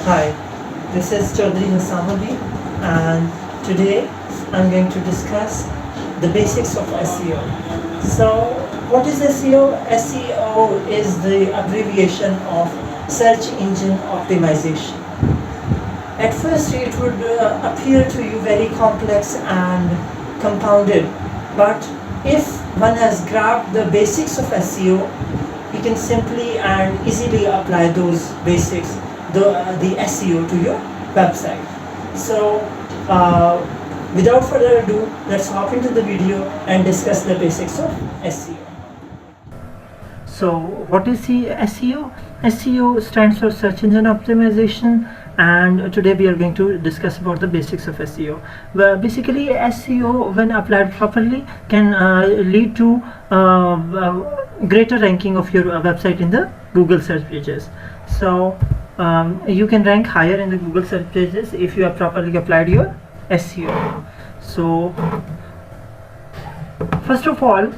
Hi, this is Chaudhary Hassanuddin, and today I'm going to discuss the basics of SEO. So, what is SEO? SEO is the abbreviation of search engine optimization. At first, it would appear to you very complex and compounded, but if one has grabbed the basics of SEO, you can simply and easily apply those basics, the SEO, to your website. So, without further ado, let's hop into the video and discuss the basics of SEO. So, what is the SEO? SEO stands for search engine optimization, and today we are going to discuss about the basics of SEO. Well, basically, SEO, when applied properly, can lead to greater ranking of your website in the Google search pages. So, you can rank higher in the Google search pages if you have properly applied your SEO. So, first of all,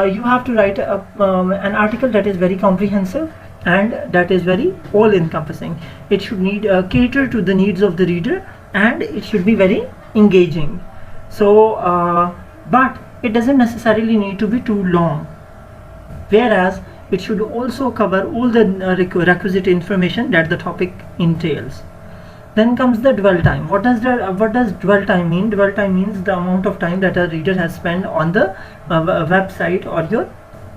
you have to write an article that is very comprehensive and that is very all-encompassing. It should cater to the needs of the reader, and it should be very engaging. So, but it doesn't necessarily need to be too long, whereas it should also cover all the requisite information that the topic entails. Then comes the dwell time. What does dwell time mean? Dwell time means the amount of time that a reader has spent on the website or your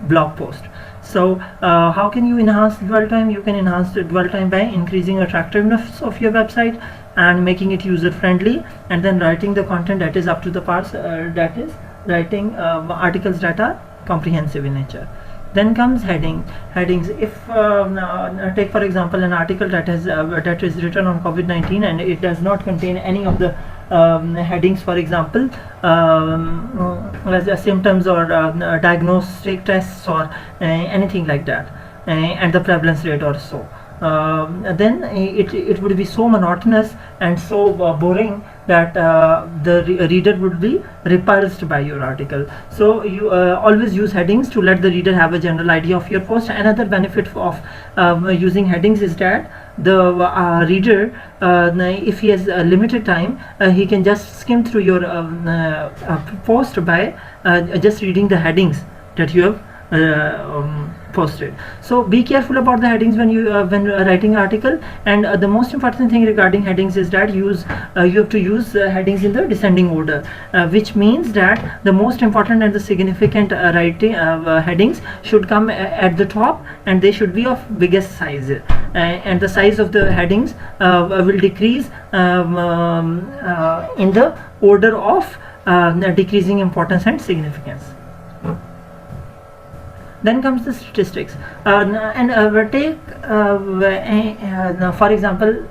blog post. So how can you enhance dwell time? You can enhance the dwell time by increasing attractiveness of your website and making it user friendly, and then writing the content that is up to the parts, that is writing articles that are comprehensive in nature. Then comes headings. If take for example an article that is written on COVID-19 and it does not contain any of the headings, for example, symptoms or diagnostic tests or anything like that, and the prevalence rate or so, then it would be so monotonous and so boring that the reader would be repulsed by your article. So you always use headings to let the reader have a general idea of your post. Another benefit of using headings is that the reader, if he has a limited time, he can just skim through your post by just reading the headings that you have posted. So be careful about the headings when you when writing article, and the most important thing regarding headings is that you have to use headings in the descending order, which means that the most important and the significant headings should come at the top, and they should be of biggest size, and the size of the headings will decrease in the order of decreasing importance and significance. Then comes the statistics, take for example,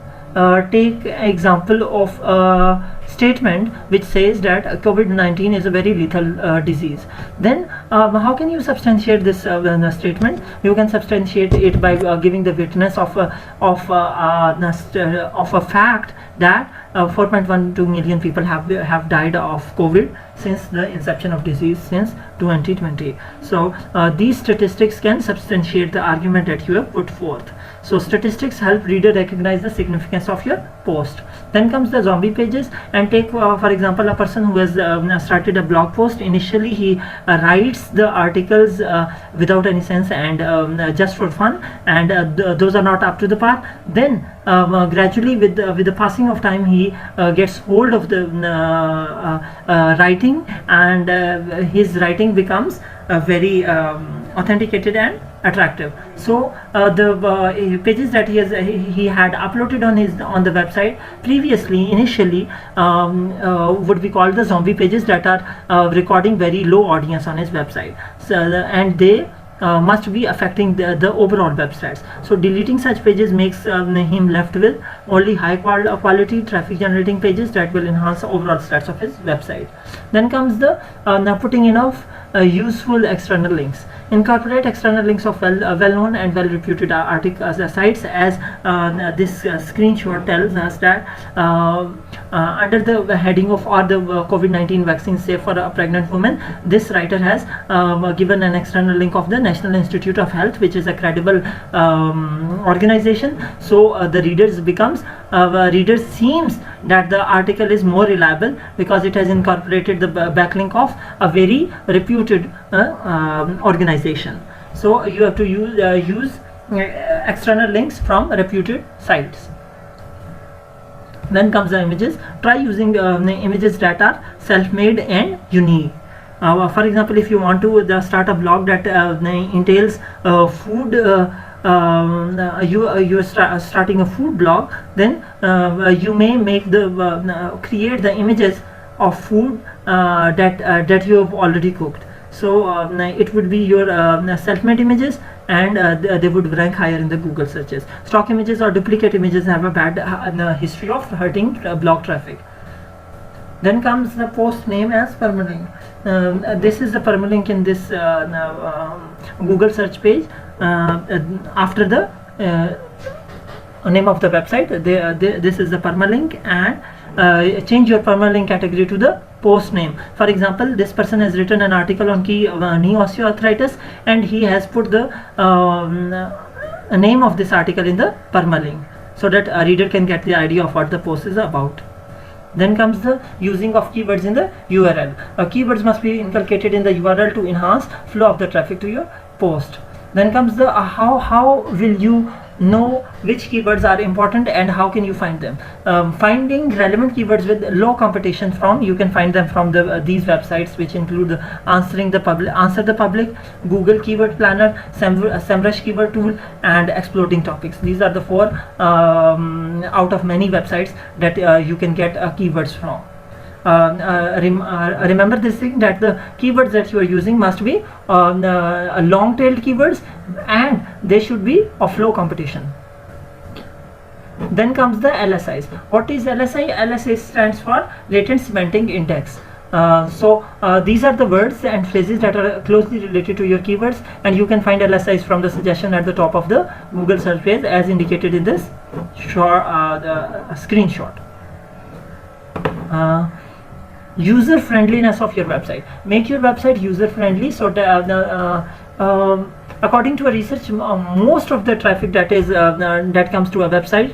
take example of a statement which says that COVID-19 is a very lethal disease. Then how can you substantiate this statement? You can substantiate it by giving the witness of a fact that 4.12 million people have died of COVID since the inception of disease since 2020. So these statistics can substantiate the argument that you have put forth. So statistics help reader recognize the significance of your post. Then comes the zombie pages, and take for example a person who has started a blog post. Initially he writes the articles without any sense and just for fun, and those are not up to the par. Then gradually with the passing of time he gets hold of the writing, and his writing becomes very authenticated and attractive. So the pages that he had uploaded on the website previously initially would be called the zombie pages, that are recording very low audience on his website. So and they must be affecting the overall websites. So deleting such pages makes him left with only high quality traffic generating pages that will enhance the overall stats of his website. Then comes the putting in of useful external links. Incorporate external links of well-known and well-reputed sites, as this screenshot tells us that under the heading of "Are the COVID-19 vaccines safe for a pregnant woman?" This writer has given an external link of the National Institute of Health, which is a credible organization. So the reader seems that the article is more reliable because it has incorporated the backlink of a very reputed organization. So you have to use external links from reputed sites. Then comes the images. Try using images that are self-made and unique. For example, if you want to start a blog that entails food, you're starting a food blog, then you may make create the images of food that you have already cooked. So it would be your self-made images, and they would rank higher in the Google searches. Stock images or duplicate images have a bad history of hurting blog traffic. Then comes the post name as permalink. This is the permalink in this Google search page. After the name of the website, this is the permalink, and change your permalink category to the post name. For example, this person has written an article on knee osteoarthritis, and he has put the name of this article in the permalink, so that a reader can get the idea of what the post is about. Then comes the using of keywords in the URL. Keywords must be inculcated in the URL to enhance flow of the traffic to your post. Then comes the how will you know which keywords are important and how can you find them? Finding relevant keywords with low competition you can find them from these websites, which include Answer the Public, Google Keyword Planner, SEMrush Keyword Tool, and Exploding Topics. These are the 4 out of many websites that you can get keywords from. Remember this thing, that the keywords that you are using must be long-tailed keywords, and they should be of low competition. Then comes the LSIs. What is LSI? LSI stands for Latent Semantic Index. These are the words and phrases that are closely related to your keywords, and you can find LSIs from the suggestion at the top of the Google search page, as indicated in this screenshot. User friendliness of your website. Make your website user friendly, so that according to a research, most of the traffic that comes to a website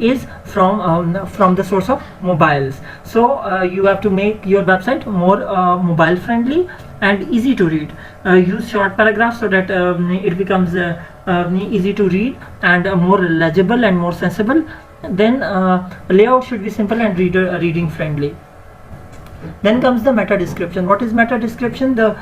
is from the source of mobiles. So you have to make your website more mobile friendly and easy to read. Use short paragraphs so that it becomes easy to read and more legible and more sensible. Then layout should be simple and reading friendly. Then comes the meta description. What is meta description? The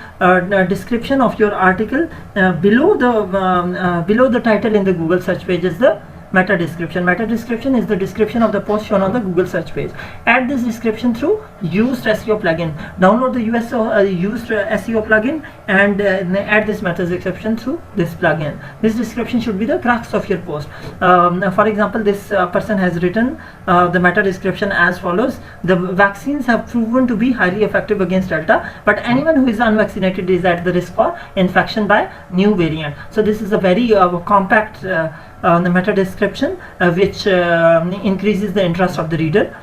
description of your article below the title in the Google search page is the meta description. Meta description is the description of the post shown on the Google search page. Add this description through Yoast SEO plugin. Download the Yoast SEO plugin and add this meta description through this plugin. This description should be the crux of your post. For example, this person has written the meta description as follows: the vaccines have proven to be highly effective against Delta, but anyone who is unvaccinated is at the risk for infection by new variant. So this is a very compact the meta description which increases the interest of the reader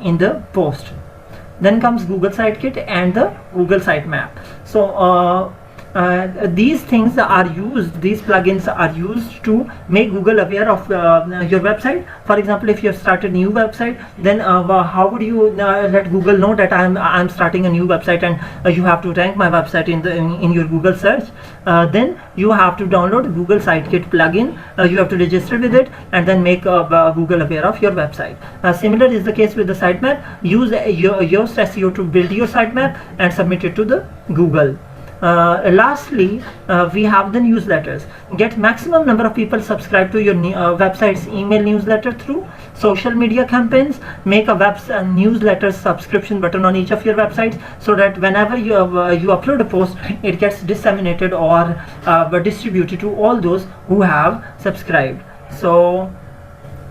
in the post. Then comes Google Sitekit and the Google Sitemap. So these things are used, these plugins are used to make Google aware of your website. For example, if you have started a new website, then how would you let Google know that I'm starting a new website and you have to rank my website in your Google search? Then you have to download Google Sitekit plugin. You have to register with it and then make Google aware of your website. Similar is the case with the sitemap. Use Yoast SEO to build your sitemap and submit it to the Google. Lastly, we have the newsletters. Get maximum number of people subscribe to your website's email newsletter through social media campaigns. Make a newsletter subscription button on each of your websites, so that whenever you upload a post, it gets disseminated or distributed to all those who have subscribed. So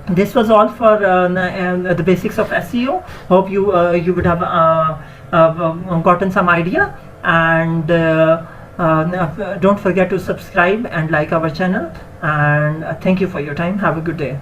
this was all for the basics of SEO. Hope you would have gotten some idea. And don't forget to subscribe and like our channel, and thank you for your time. Have a good day.